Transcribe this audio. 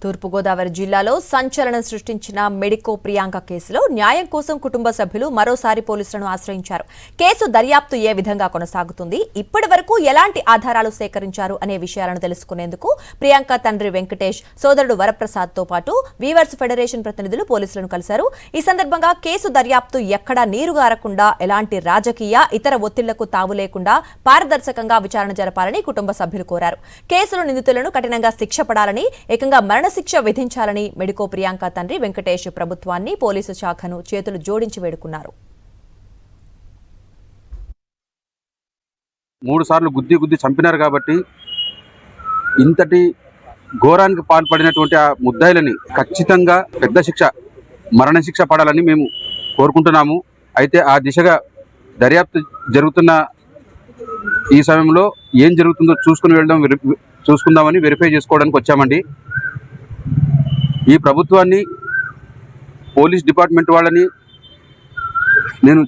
తూర్పుగోదావరి జిల్లాలో సంచలనం సృష్టించిన మెడికో ప్రియాంక కేసులో న్యాయం కోసం కుటుంబ సభ్యులు మరోసారి పోలీసులను ఆశ్రయించారు. కేసు దర్యాప్తు ఏ విధంగా కొనసాగుతుంది, ఇప్పటివరకు ఎలాంటి ఆధారాలు సేకరించారు అనే విషయాలను తెలుసుకునేందుకు ప్రియాంక తండ్రి వెంకటేష్, సోదరుడు వరప్రసాద్తో పాటు వీవర్స్ ఫెడరేషన్ ప్రతినిధులు పోలీసులను కలిశారు. ఈ సందర్భంగా కేసు దర్యాప్తు ఎక్కడా నీరుగారకుండా, ఎలాంటి రాజకీయ ఇతర ఒత్తిళ్లకు తావు లేకుండా పారదర్శకంగా విచారణ జరపాలని కుటుంబ సభ్యులు కోరారు. కేసులో నిందితులను కఠినంగా శిక్ష పడాలని, ఏకంగా మరణశిక్ష విధించాలని మెడికో ప్రియాంక తండ్రి వెంకటేష్ ప్రభుత్వాన్ని, పోలీసు శాఖను చేతులు జోడించి వేడుకున్నారు. 3 సార్లు గుద్ది చంపినారు కాబట్టి ఇంతటి ఘోరానికి పాల్పడినటువంటి ఆ ముద్దాయిలని ఖచ్చితంగా పెద్ద శిక్ష, మరణశిక్ష పడాలని మేము కోరుకుంటున్నాము. అయితే ఆ దిశగా దర్యాప్తు జరుగుతున్న ఈ సమయంలో ఏం జరుగుతుందో చూసుకుందామని వెరిఫై చేసుకోవడానికి వచ్చామండి. ఈ ప్రభుత్వాన్ని, పోలీస్ డిపార్ట్మెంట్ వాళ్ళని నేను